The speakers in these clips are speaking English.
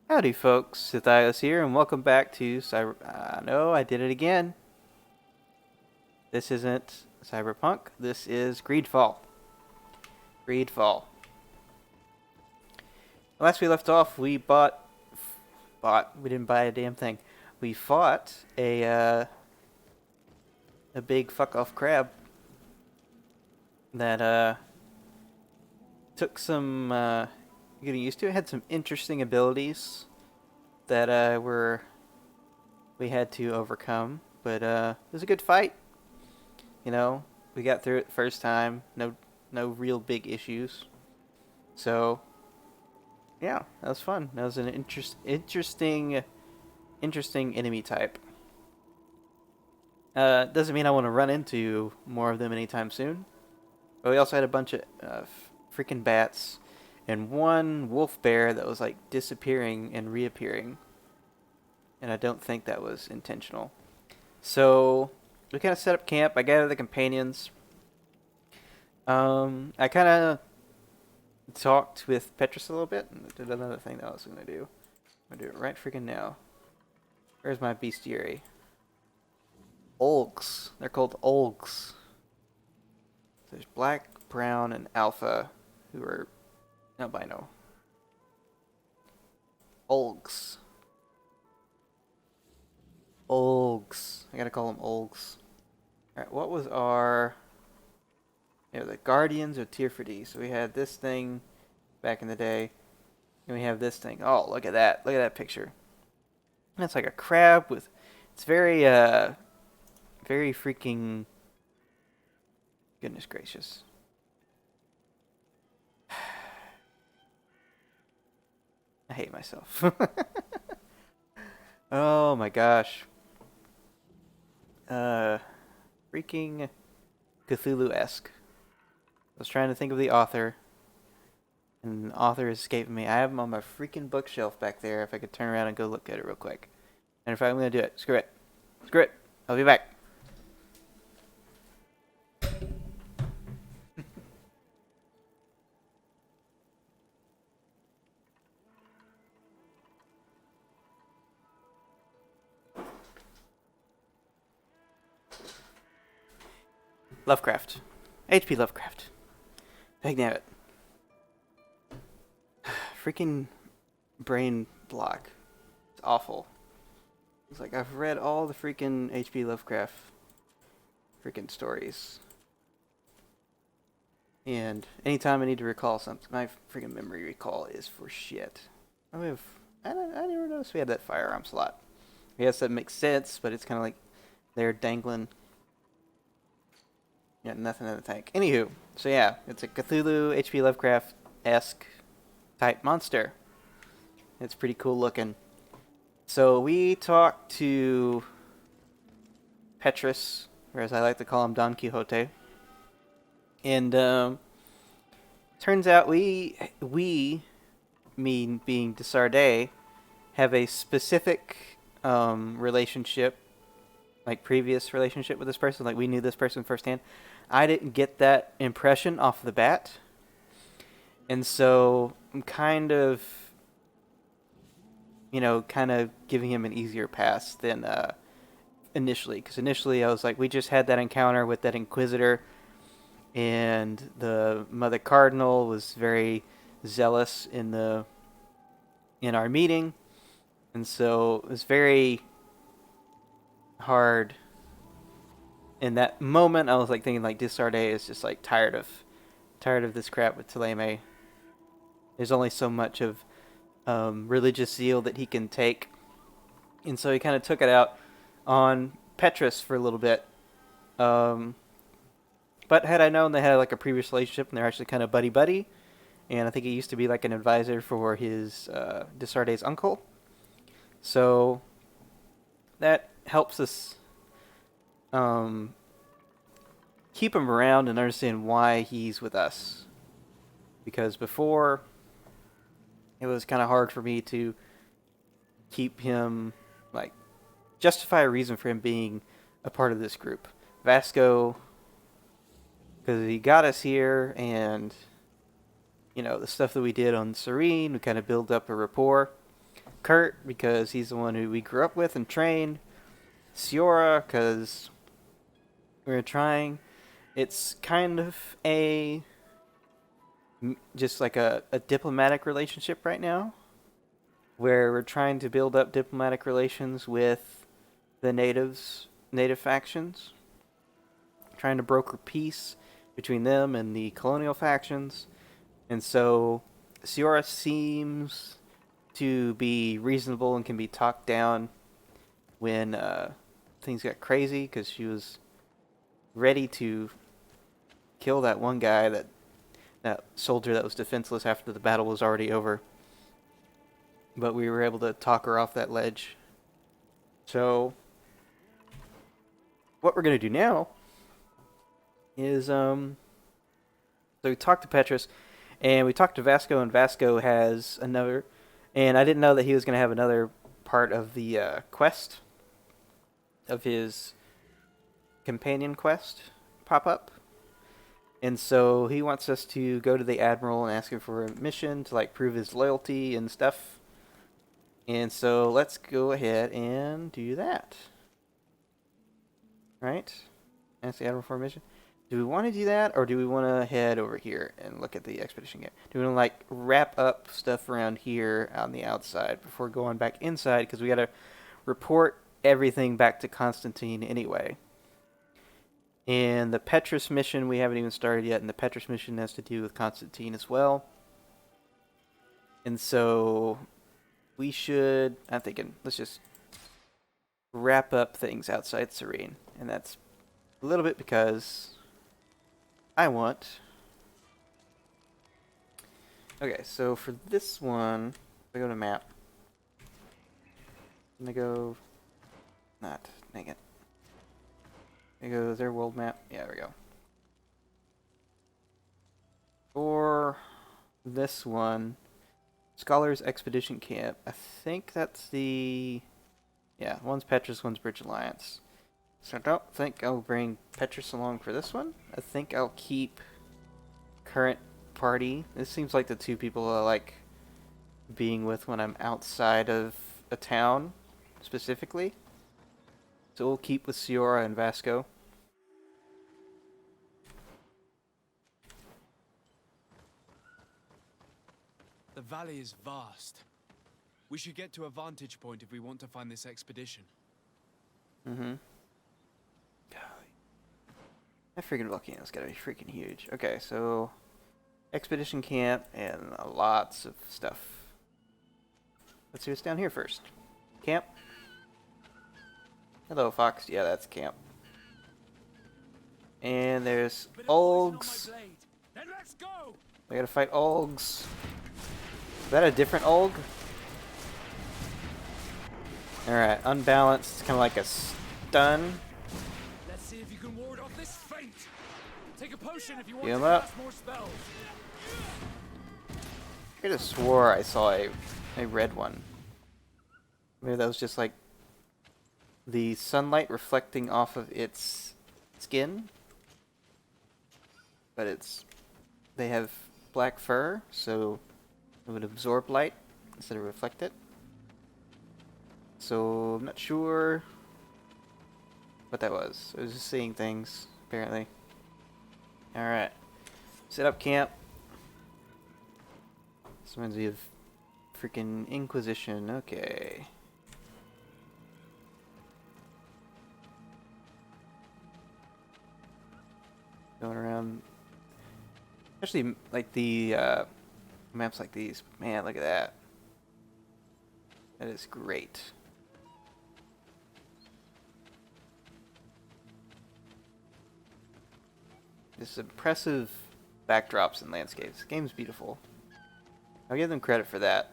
Howdy folks, Sithios here, and welcome back to Cyber... no, I did it again. This isn't Cyberpunk, this is Greedfall. Greedfall. Last we left off, we we didn't buy a damn thing. We fought a big fuck-off crab that, took some, getting used to. It had some interesting abilities that, we had to overcome, but, it was a good fight. You know, we got through it the first time. No real big issues. So, yeah, that was fun. That was an interesting enemy type. Doesn't mean I want to run into more of them anytime soon. But we also had a bunch of freaking bats and one wolf bear that was like disappearing and reappearing. And I don't think that was intentional. So we kind of set up camp. I gathered the companions. I kind of talked with Petrus a little bit and did another thing that I was going to do. I'm going to do it right freaking now. Where's my Bestiary? Olgs. They're called Olgs. There's black, brown, and alpha, who are albino. Olgs. Olgs. I gotta call them Olgs. Alright, what was our... Yeah, the Guardians of Tierford. So we had this thing back in the day. And we have this thing. Oh, look at that. Look at that picture. It's like a crab with... It's very, very freaking... Goodness gracious. I hate myself. Oh my gosh. Freaking Cthulhu-esque. I was trying to think of the author, and the author is escaping me. I have him on my freaking bookshelf back there. If I could turn around and go look at it real quick. And if I'm going to do it, screw it. Screw it. I'll be back. Lovecraft. H.P. Lovecraft. Dagnabbit. Freaking brain block. It's awful. It's like I've read all the freaking H.P. Lovecraft freaking stories. And anytime I need to recall something, my freaking memory recall is for shit. I never noticed we had that firearm slot. I guess that makes sense, but it's kind of like they're dangling. Yeah, nothing in the tank. Anywho, so yeah, it's a Cthulhu, H.P. Lovecraft-esque type monster. It's pretty cool looking. So we talked to Petrus, or as I like to call him, Don Quixote. And turns out we, me being de Sardet, have a specific relationship, like previous relationship with this person. Like we knew this person firsthand. I didn't get that impression off the bat. And so I'm kind of giving him an easier pass than initially. Because initially I was like, we just had that encounter with that Inquisitor. And the Mother Cardinal was very zealous in our meeting. And so it was very hard. In that moment, I was like thinking like de Sardet is just like tired of this crap with Thélème. There's only so much of religious zeal that he can take, and so he kind of took it out on Petrus for a little bit. But had I known they had like a previous relationship and they're actually kind of buddy, and I think he used to be like an advisor for his de Sardet's uncle, so that helps us keep him around and understand why he's with us. Because before, it was kind of hard for me to keep him, like, justify a reason for him being a part of this group. Vasco, because he got us here, and, the stuff that we did on Serene, we kind of built up a rapport. Kurt, because he's the one who we grew up with and trained. Siora, because we were trying. It's kind of just like a diplomatic relationship right now, where we're trying to build up diplomatic relations with the native factions, trying to broker peace between them and the colonial factions. And so Siora seems to be reasonable and can be talked down when things got crazy, because she was ready to kill that one guy, that soldier that was defenseless after the battle was already over. But we were able to talk her off that ledge. So what we're going to do now is so we talked to Petrus, and we talked to Vasco, and Vasco has another, and I didn't know that he was going to have another part of the quest, of his companion quest, pop up. And so he wants us to go to the Admiral and ask him for a mission to like prove his loyalty and stuff. And so let's go ahead and do that. Right? Ask the Admiral for a mission. Do we want to do that, or do we want to head over here and look at the expedition game? Do we want to like wrap up stuff around here on the outside before going back inside? Because we got to report everything back to Constantine anyway. And the Petrus mission we haven't even started yet, and the Petrus mission has to do with Constantine as well. And so we should, I'm thinking, let's just wrap up things outside Serene. And that's a little bit because I want... Okay, so for this one, I go to map. I'm gonna go... Not, dang it. There goes their world map. Yeah, there we go. For this one, Scholars Expedition Camp. I think that's the... Yeah, one's Petrus, one's Bridge Alliance. So I don't think I'll bring Petrus along for this one. I think I'll keep current party. This seems like the two people I like being with when I'm outside of a town, specifically. So we'll keep with Siora and Vasco. The valley is vast. We should get to a vantage point if we want to find this expedition. Mm-hmm. That freaking volcano's gotta be freaking huge. Okay, so expedition camp and lots of stuff. Let's see what's down here first. Camp. Hello, Fox. Yeah, that's camp. And there's Olgs. We gotta fight Olgs. Is that a different Olg? Alright, unbalanced. It's kind of like a stun. Let's see if you can ward off this feint. Take a potion if you want Get him to up. cast more spells. I could have swore I saw a red one. Maybe that was just like the sunlight reflecting off of its skin. But they have black fur, so it would absorb light instead of reflect it. So I'm not sure what that was. I was just seeing things, apparently. Alright. Set up camp. This reminds me of freaking Inquisition. Okay. Going around. Especially like the maps like these. Man, look at that. That is great. This impressive backdrops and landscapes. The game's beautiful. I'll give them credit for that.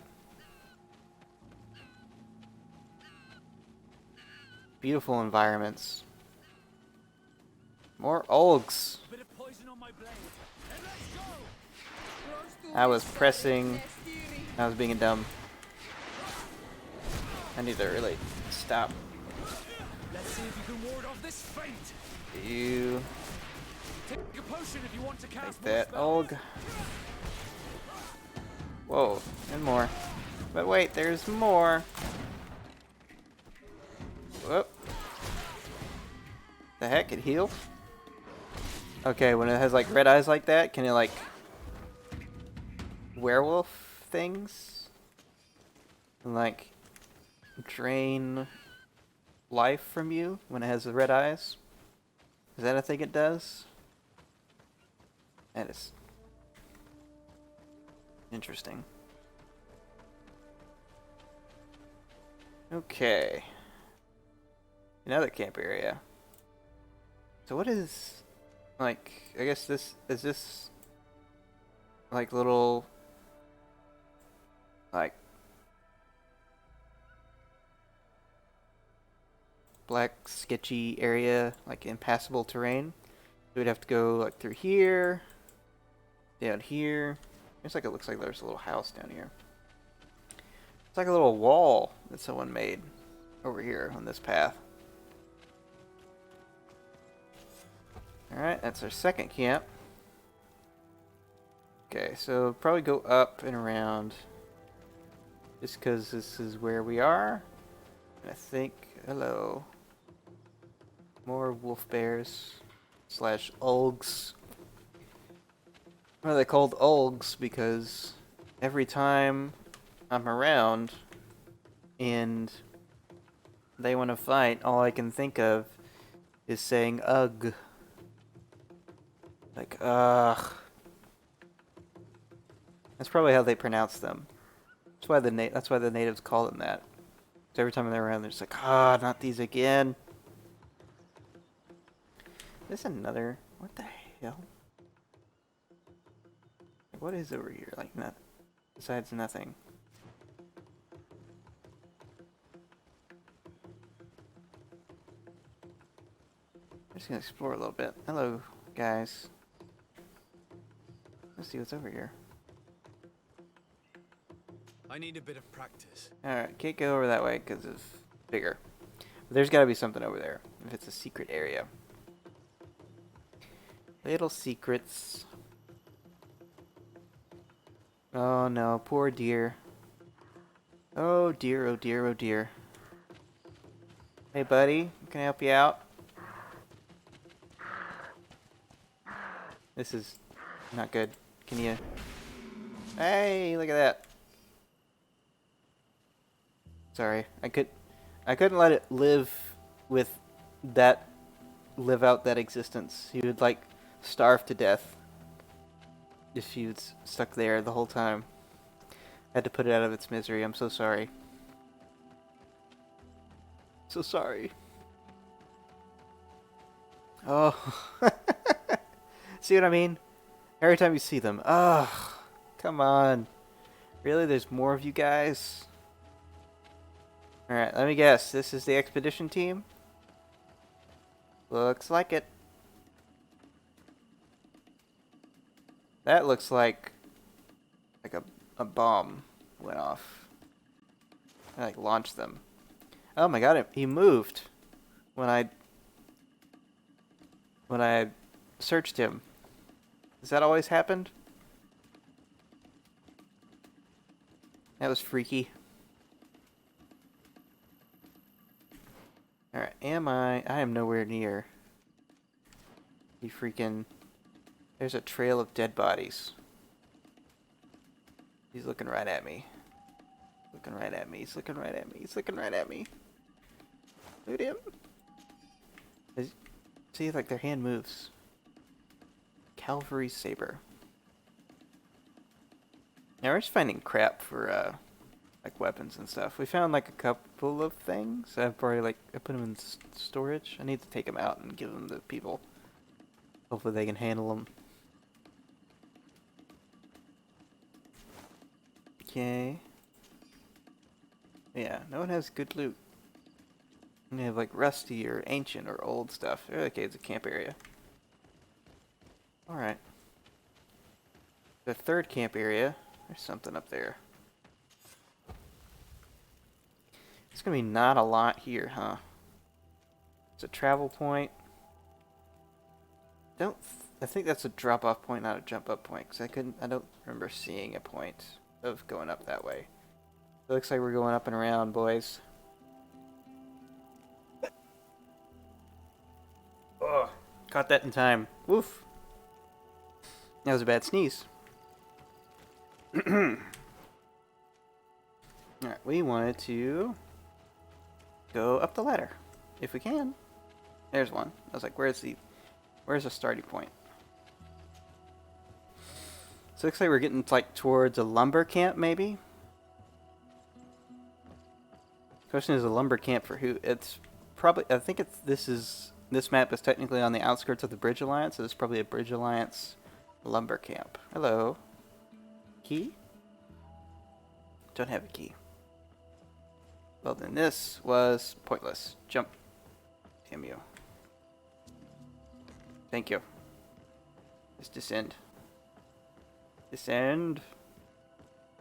Beautiful environments. More Olgs. I was pressing. I was being a dumb. I need to really stop. Let's see if you can ward off this feint. You Take a potion if you want to cast take that, Olg. Whoa, and more. But wait, there's more. Whoop. The heck, it healed? Okay, when it has like red eyes like that, can it like werewolf things? And like drain life from you when it has the red eyes? Is that a thing it does? That is interesting. Okay. Another camp area. So what is, like, I guess this, is this, like, little, like, black, sketchy area, like, impassable terrain? So we'd have to go, like, through here, down here. It looks like there's a little house down here. It's like a little wall that someone made over here on this path. Alright, that's our second camp. Okay, so probably go up and around just because this is where we are. And I think, hello, more wolf bears slash ulgs. Why are they called ulgs? Because every time I'm around and they want to fight, all I can think of is saying ugh. Like, ugh. That's probably how they pronounce them. That's why the natives call them that. So every time they're around, they're just like, ah, not these again. There's another. What the hell? What is over here? Like, not besides nothing. I'm just gonna explore a little bit. Hello, guys. Let's see what's over here. I need a bit of practice. Alright, can't go over that way because it's bigger. But there's gotta be something over there, if it's a secret area. Little secrets. Oh no, poor deer. Oh dear, oh dear, oh dear. Hey buddy, can I help you out? This is not good. Can you... Hey, look at that. Sorry, I couldn't let it live out that existence. He would like starve to death if he was stuck there the whole time. I had to put it out of its misery. I'm so sorry. So sorry. Oh. See what I mean? Every time you see them. Ugh. Come on. Really? There's more of you guys? Alright, let me guess. This is the expedition team? Looks like it. That looks like a bomb went off. I like launched them. Oh my god, he moved when I searched him. Has that always happened? That was freaky. Alright, I am nowhere near. You freaking... There's a trail of dead bodies. He's looking right at me. Looking right at me. He's looking right at me. He's looking right at me. Look at him. See, like their hand moves. Cavalry saber. Now we're just finding crap for like weapons and stuff. We found like a couple of things. I've probably like I put them in storage. I need to take them out and give them to people. Hopefully they can handle them. Okay. Yeah, no one has good loot. And they have like rusty or ancient or old stuff. Okay, it's a camp area. Alright. The third camp area. There's something up there. It's gonna be not a lot here, huh? It's a travel point. I think that's a drop-off point, not a jump-up point. Because I don't remember seeing a point of going up that way. It looks like we're going up and around, boys. Oh, caught that in time. Woof. That was a bad sneeze. Alright, we wanted to go up the ladder. If we can. There's one. I was like, where's the starting point? So it looks like we're getting like towards a lumber camp, maybe? Question is, a lumber camp for who? It's probably, I think this map is technically on the outskirts of the Bridge Alliance, so it's probably a Bridge Alliance lumber camp. Hello. Key? Don't have a key. Well, then this was pointless. Jump. Damn you. Thank you. Just descend. Descend.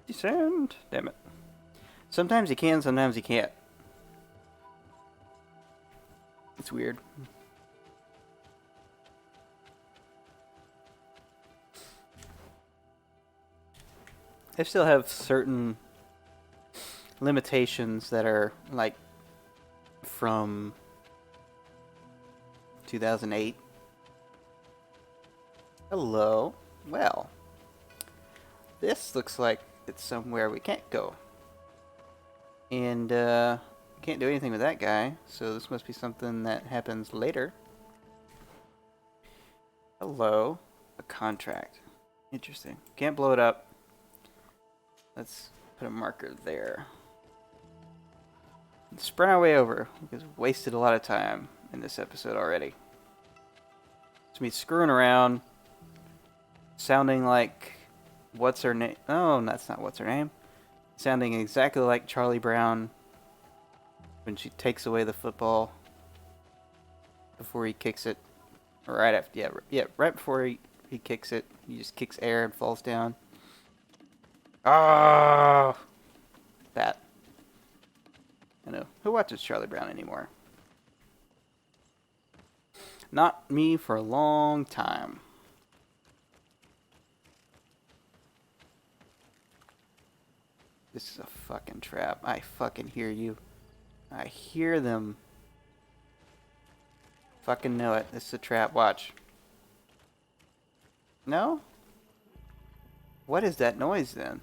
Descend. Damn it. Sometimes you can, sometimes you can't. It's weird. I still have certain limitations that are like from 2008. Hello. Well, this looks like it's somewhere we can't go. And can't do anything with that guy, so this must be something that happens later. Hello. A contract. Interesting. Can't blow it up. Let's put a marker there. Let's sprint our way over, because we've wasted a lot of time in this episode already. It's me screwing around, sounding like what's her name? Oh, that's not what's her name. Sounding exactly like Charlie Brown when she takes away the football before he kicks it. Right after, right before he kicks it, he just kicks air and falls down. Ah, that. I know. Who watches Charlie Brown anymore? Not me for a long time. This is a fucking trap. I fucking hear you. I hear them. Fucking know it. This is a trap. Watch. No? What is that noise then?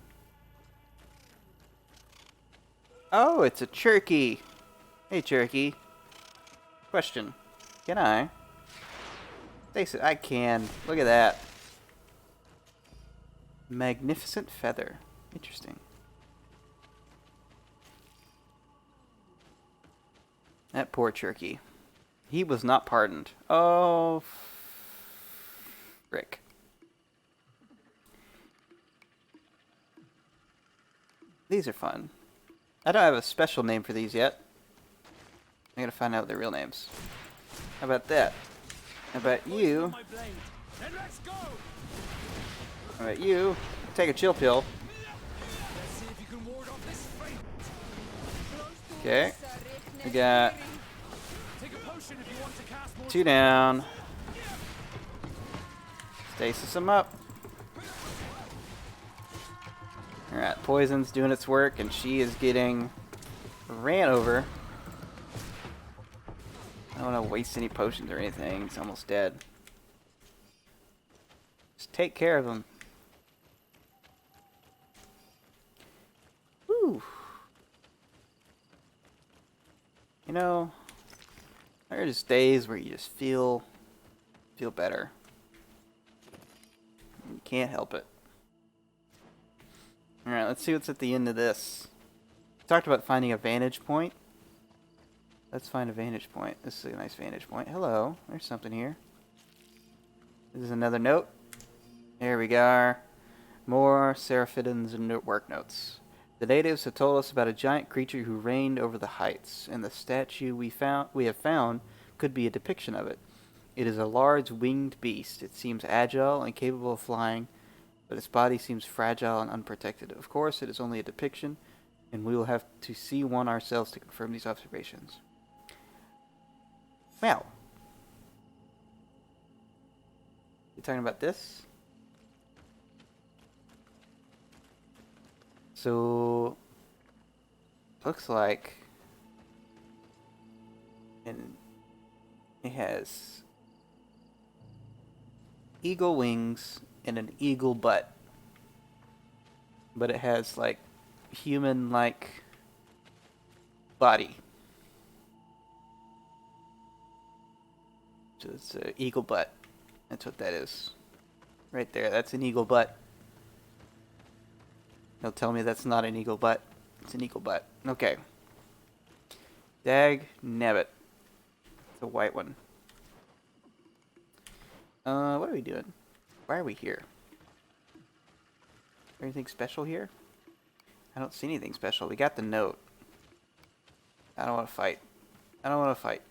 Oh, it's a turkey. Hey, turkey. Question. Can I? I can. Look at that. Magnificent feather. Interesting. That poor turkey. He was not pardoned. Oh, frick. These are fun. I don't have a special name for these yet. I gotta find out their real names. How about that? How about you? How about you? Take a chill pill. Okay. We got 2 down. Stasis them up. Alright, poison's doing its work, and she is getting ran over. I don't want to waste any potions or anything. It's almost dead. Just take care of him. Whew. You know, there are just days where you just feel better. You can't help it. Alright, let's see what's at the end of this. We talked about finding a vantage point. Let's find a vantage point. This is a nice vantage point. Hello, there's something here. This is another note. There we go. More Seraphidins and work notes. The natives have told us about a giant creature who reigned over the heights, and the statue we have found could be a depiction of it. It is a large winged beast. It seems agile and capable of flying, but its body seems fragile and unprotected. Of course, it is only a depiction, and we will have to see one ourselves to confirm these observations. Well, you talking about this? So, looks like, and it has eagle wings and an eagle butt, but it has like human-like body. So it's an eagle butt. That's what that is. Right there. That's an eagle butt. They'll tell me that's not an eagle butt. It's an eagle butt. Okay. Dag nabbit. It's a white one. What are we doing? Why are we here? Anything special here? I don't see anything special. We got the note. I don't want to fight. I don't want to fight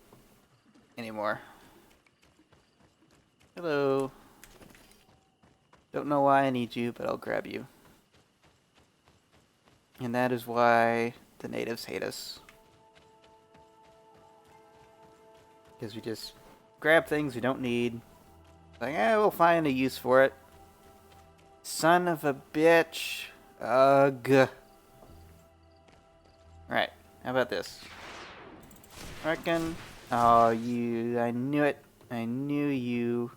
anymore. Hello. Don't know why I need you, but I'll grab you. And that is why the natives hate us. Because we just grab things we don't need. Like, we'll find a use for it. Son of a bitch. Ugh. Right. How about this? Reckon. Oh, you. I knew it. I knew you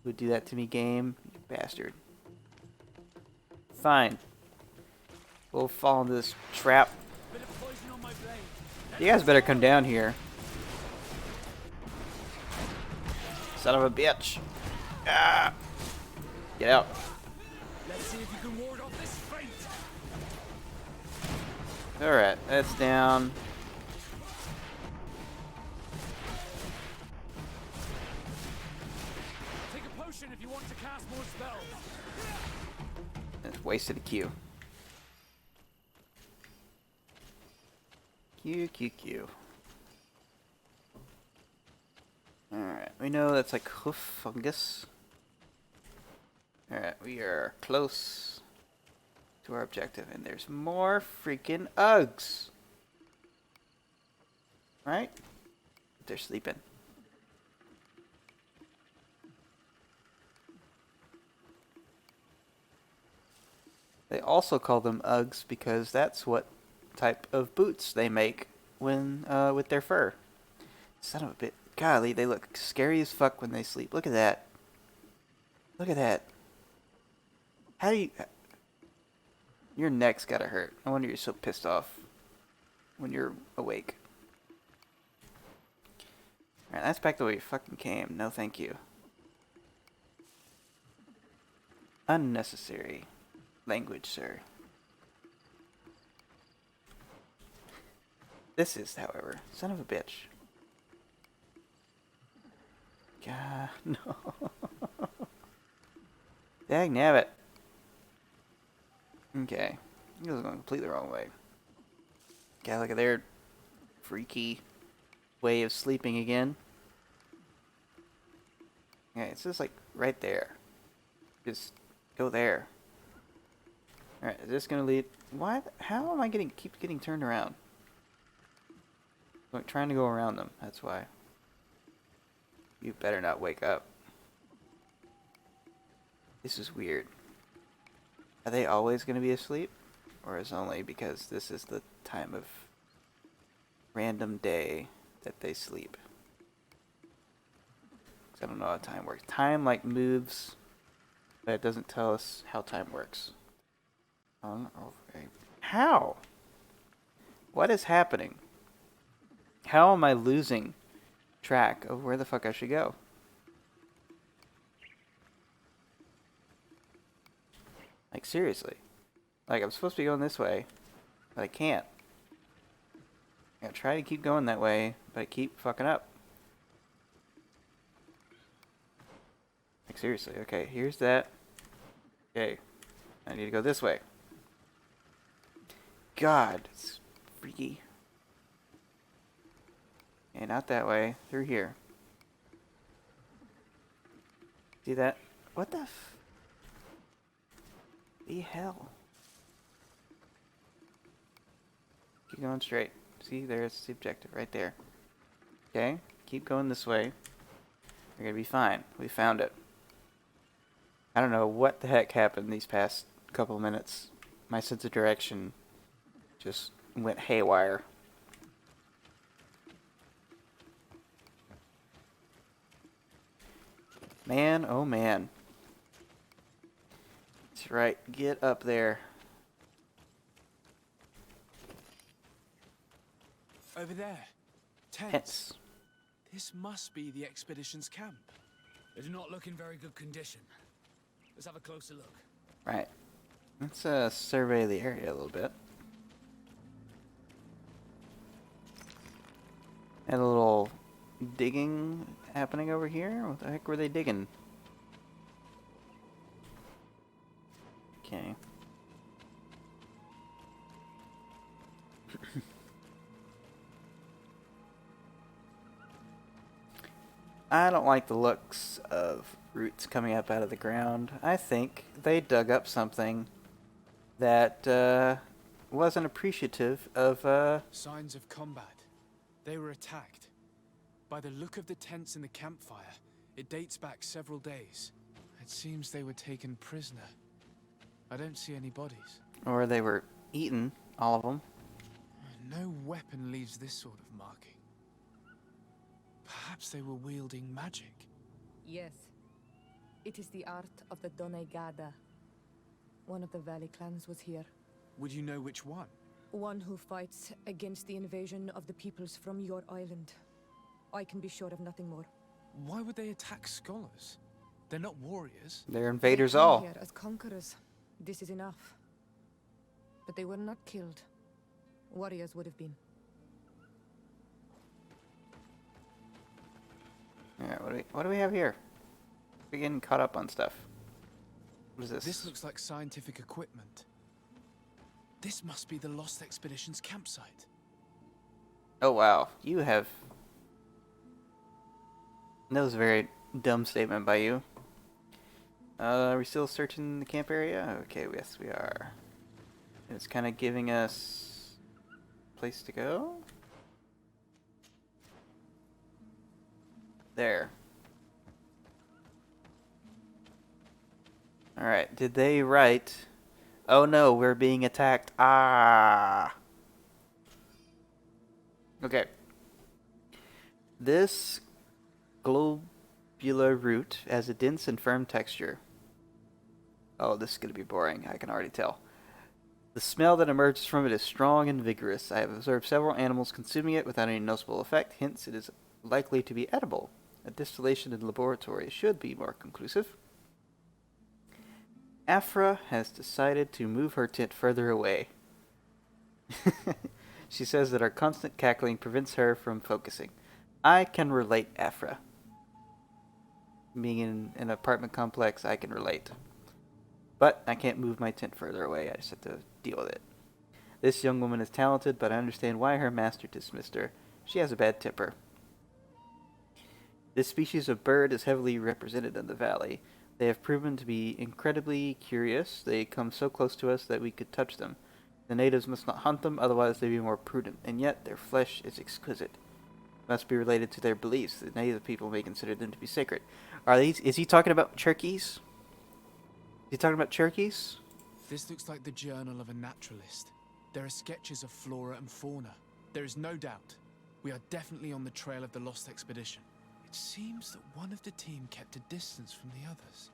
would do that to me, game. You bastard. Fine. We'll fall into this trap. You guys better come down here. Son of a bitch. Ah. Get out. Let's see if you can ward off this fate. Alright, that's down. Take a potion if you want to cast more spells. That's wasted a Q. Q. Alright, we know that's like hoof fungus. Alright, we are close to our objective, and there's more freaking Uggs. Right? They're sleeping. They also call them Uggs because that's what type of boots they make when with their fur. Son of a bit. Golly, they look scary as fuck when they sleep. Look at that. Look at that. How do you... Your neck's gotta hurt. No wonder you're so pissed off when you're awake. Alright, that's back the way you fucking came. No thank you. Unnecessary language, sir. This is, however, son of a bitch. God, no. Dag nabbit. Okay. He was going completely the wrong way. God, look at their freaky way of sleeping again. Okay, it's just like right there. Just go there. Alright, is this gonna lead... Why? How am I keep getting turned around? I'm trying to go around them, that's why. You better not wake up. This is weird. Are they always going to be asleep? Or is it only because this is the time of random day that they sleep? 'Cause I don't know how time works. Time like moves, but it doesn't tell us how time works. How? What is happening? How am I losing track of where the fuck I should go? Like, seriously. Like, I'm supposed to be going this way, but I can't. I try to keep going that way, but I keep fucking up. Like, seriously. Okay, here's that. Okay. I need to go this way. God, it's freaky. Okay, not that way. Through here. See that? What the the hell? Keep going straight. See, there's the objective right there. Okay, keep going this way. You're gonna be fine. We found it. I don't know what the heck happened these past couple minutes. My sense of direction just went haywire. Man, oh man. That's right, get up there. Over there. Tents. Tents. This must be the expedition's camp. They do not look in very good condition. Let's have a closer look. Right. Let's survey the area a little bit. And a little digging happening over here. What the heck were they digging? Okay. I don't like the looks of roots coming up out of the ground. I think they dug up something that wasn't appreciative of Signs of combat. They were attacked. By the look of the tents in the campfire, it dates back several days. It seems they were taken prisoner. I don't see any bodies. or they were eaten, all of them. No weapon leaves this sort of marking. Perhaps they were wielding magic. Yes. It is the art of the Donegada. One of the Valley clans was here. Would you know which one? One who fights against the invasion of the peoples from your island. I can be sure of nothing more. Why would they attack scholars? They're not warriors. They're invaders They came all. here as conquerors. This is enough. But they were not killed. Warriors would have been. Alright, what do we have here? We're getting caught up on stuff. What is this? This looks like scientific equipment. This must be the Lost Expedition's campsite. Oh wow, you have... That was a very dumb statement by you. Are we still searching the camp area? Okay, yes we are. It's kind of giving us a place to go. There. Alright, did they write... Oh no, we're being attacked. Ah! Okay. This globular root has a dense and firm texture. Oh, this is going to be boring, I can already tell. The smell that emerges from it is strong and vigorous. I have observed several animals consuming it without any noticeable effect, hence it is likely to be edible. A distillation in the laboratory should be more conclusive. Afra has decided to move her tent further away. She says that our constant cackling prevents her from focusing. I can relate, Afra. Being in an apartment complex, I can relate. But I can't move my tent further away. I just have to deal with it. This young woman is talented, but I understand why her master dismissed her. She has a bad temper. This species of bird is heavily represented in the valley. They have proven to be incredibly curious. They come so close to us that we could touch them. The natives must not hunt them, otherwise they'd be more prudent, and yet their flesh is exquisite. Must be related to their beliefs. The native people may consider them to be sacred. Is he talking about turkeys? Is he talking about turkeys? This looks like the journal of a naturalist. There are sketches of flora and fauna. There is no doubt. We are definitely on the trail of the Lost Expedition. It seems that one of the team kept a distance from the others.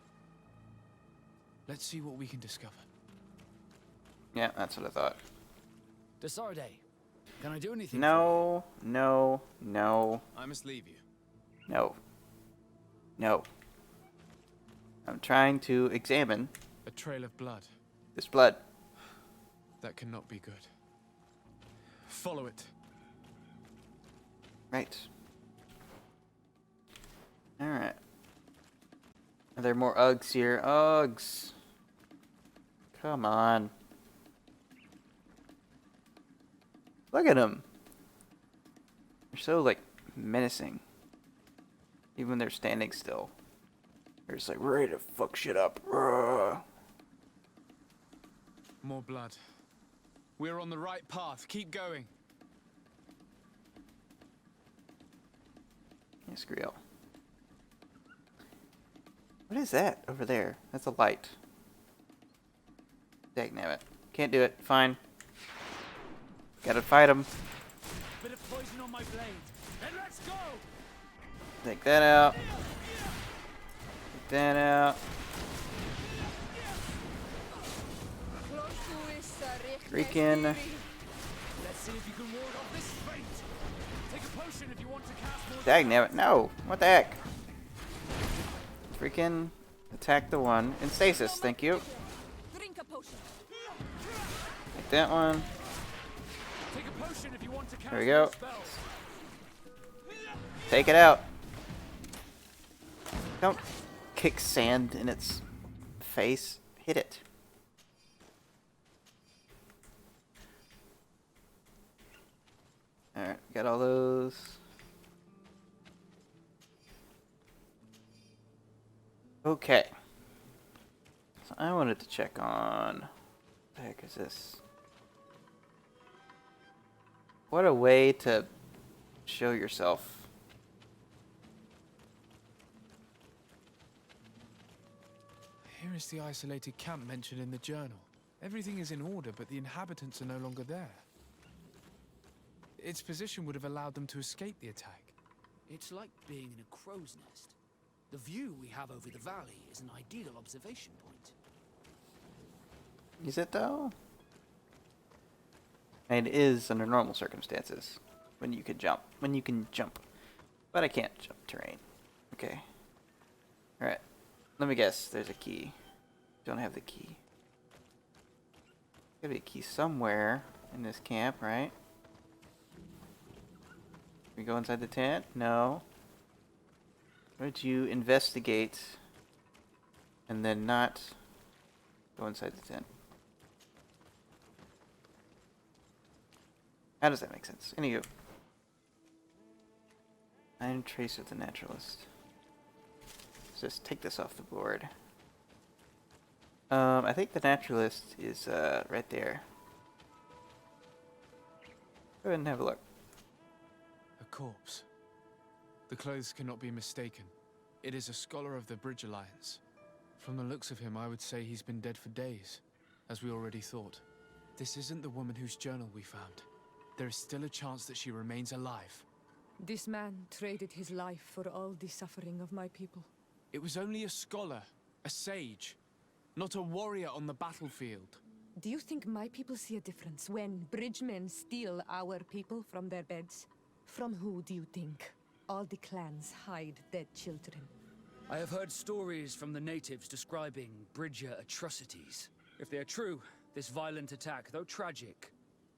Let's see what we can discover. Yeah, that's what I thought. To Sardet. Can I do anything? No, no, no, I must leave you. no. No. I'm trying to examine A trail of blood. this blood. That cannot be good. Follow it. Right. Alright. Are there more Uggs here? Uggs! Come on. Look at them! They're so, like, menacing. Even when they're standing still. They're just like, ready to fuck shit up. Rah. More blood. We're on the right path. Keep going. Yes, Griel. What is that over there? That's a light. Dagnabbit. Can't do it. Fine. Gotta fight him. Bit of poison on my blade. Then let's go! Take that out. Take that out. Freaking. Let's see if you can ward off this fate. Take a potion if you want to cast more. Dagnabbit, no! What the heck? Freaking attack the one in stasis, thank you. Drink a potion. Take that one. Take a potion if you want to cast There we go. more spells. Take it out. Don't kick sand in its face. Hit it. Alright, got all those. Okay. So I wanted to check on... What the heck is this? What a way to show yourself. Here is the isolated camp mentioned in the journal. Everything is in order, but the inhabitants are no longer there. Its position would have allowed them to escape the attack. It's like being in a crow's nest. The view we have over the valley is an ideal observation point. Is it though? And it is under normal circumstances. When you can jump. When you can jump. But I can't jump terrain. Okay. Alright. Let me guess. There's a key. Don't have the key. Gotta be a key somewhere in this camp, right? We go inside the tent? No. Why would you investigate and then not go inside the tent? How does that make sense? Anywho. Iron Trace of the Naturalist. Let's just take this off the board. I think the Naturalist is right there. Go ahead and have a look. A corpse. The clothes cannot be mistaken. It is a scholar of the Bridge Alliance. From the looks of him, I would say he's been dead for days, as we already thought. This isn't the woman whose journal we found. There is still a chance that she remains alive. This man traded his life for all the suffering of my people. It was only a scholar, a sage, not a warrior on the battlefield. Do you think my people see a difference when bridgemen steal our people from their beds? From who do you think all the clans hide dead children? I have heard stories from the natives describing Bridger atrocities. If they are true, this violent attack, though tragic,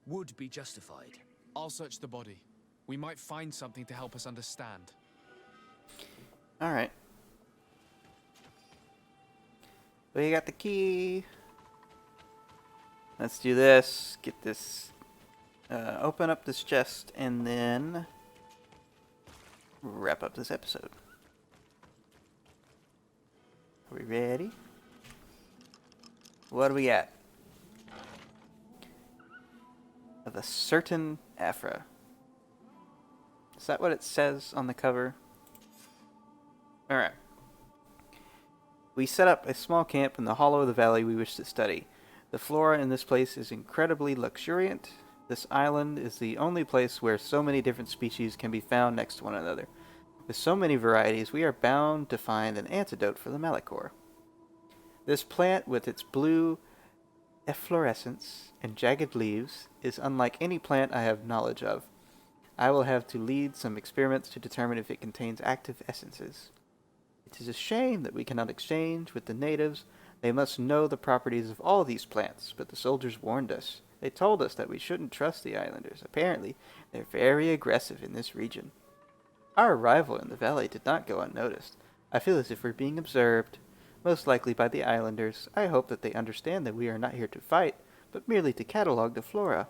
would be justified. I'll search the body. We might find something to help us understand. Alright. We got the key. Let's do this. Get this. Open up this chest and then wrap up this episode. Are we ready? What do we got? Of a certain Afra. Is that what it says on the cover? Alright. We set up a small camp in the hollow of the valley we wish to study. The flora in this place is incredibly luxuriant. This island is the only place where so many different species can be found next to one another. With so many varieties, we are bound to find an antidote for the Malachor. This plant, with its blue efflorescence and jagged leaves, is unlike any plant I have knowledge of. I will have to lead some experiments to determine if it contains active essences. It is a shame that we cannot exchange with the natives. They must know the properties of all these plants, but the soldiers warned us. They told us that we shouldn't trust the islanders. Apparently, they're very aggressive in this region. Our arrival in the valley did not go unnoticed. I feel as if we're being observed, most likely by the islanders. I hope that they understand that we are not here to fight, but merely to catalog the flora.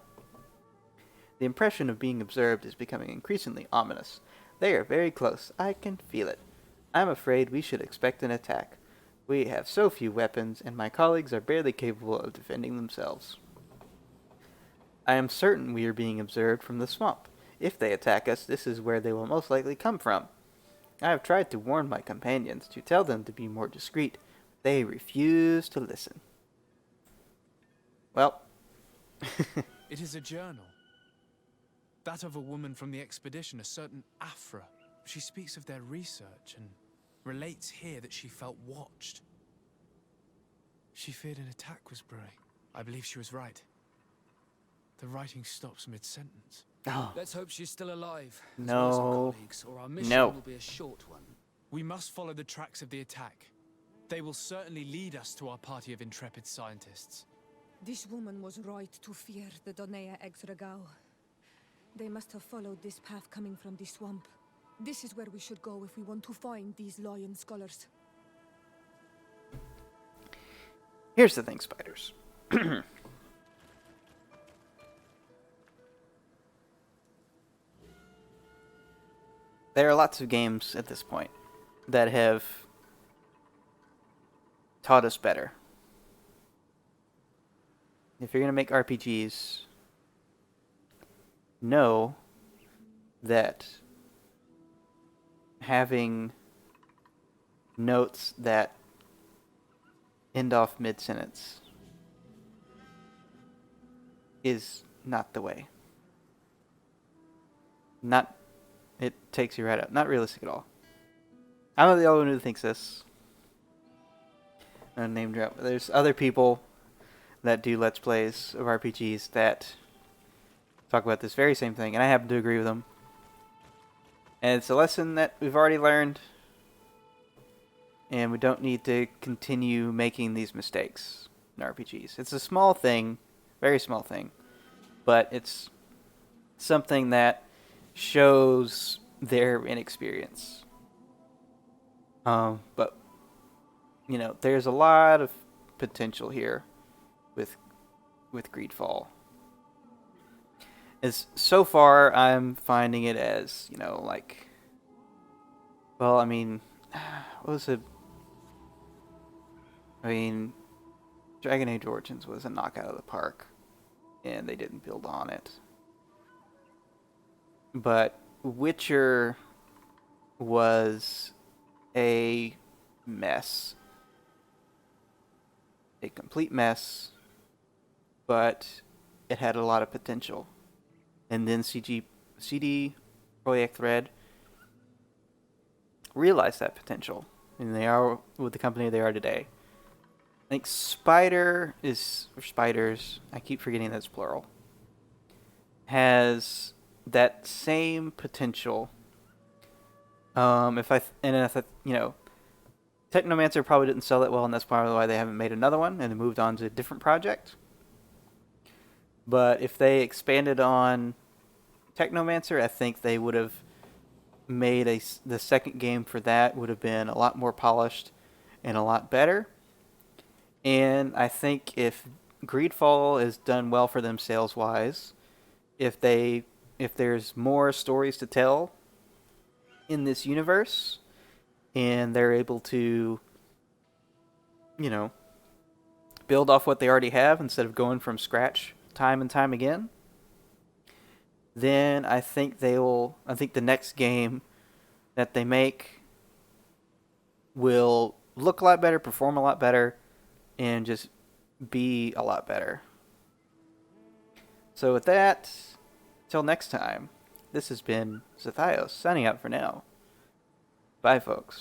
The impression of being observed is becoming increasingly ominous. They are very close. I can feel it. I'm afraid we should expect an attack. We have so few weapons, and my colleagues are barely capable of defending themselves. I am certain we are being observed from the swamp. If they attack us, this is where they will most likely come from. I have tried to warn my companions, to tell them to be more discreet. They refuse to listen. Well. It is a journal. That of a woman from the expedition, a certain Afra. She speaks of their research and relates here that she felt watched. She feared an attack was brewing. I believe she was right. The writing stops mid-sentence. Oh, Let's hope she's still alive. as No. well as our colleagues, or our mission No. will be a short one. We must follow the tracks of the attack. They will certainly lead us to our party of intrepid scientists. This woman was right to fear the Donea Exregao. They must have followed this path coming from the swamp. This is where we should go if we want to find these lion scholars. here's the thing, spiders. There are lots of games at this point that have taught us better. If you're going to make RPGs, know that having notes that end off mid-sentence is not the way. It takes you right out. Not realistic at all. I'm not the only one who thinks this. No name drop. There's other people that do Let's Plays of RPGs that talk about this very same thing, and I happen to agree with them. And it's a lesson that we've already learned, and we don't need to continue making these mistakes in RPGs. It's a small thing, very small thing, but it's something that shows their inexperience. But you know, there's a lot of potential here with Greedfall. As so far, I'm finding it as, you know, like, well, I mean, what was it? I mean, Dragon Age Origins was a knockout of the park, and they didn't build on it. But Witcher was a mess. A complete mess, but it had a lot of potential. And then CD Projekt Red realized that potential, and they are with the company they are today. I think Spiders, I keep forgetting that's plural, has that same potential. You know, Technomancer probably didn't sell that well, and that's probably why they haven't made another one and moved on to a different project. But if they expanded on Technomancer, I think they would have made the second game for that would have been a lot more polished and a lot better. And I think if Greedfall is done well for them sales-wise, if there's more stories to tell in this universe, and they're able to, you know, build off what they already have instead of going from scratch time and time again, then I think the next game that they make will look a lot better, perform a lot better, and just be a lot better. So with that, till next time, this has been Zethios signing out for now. Bye, folks.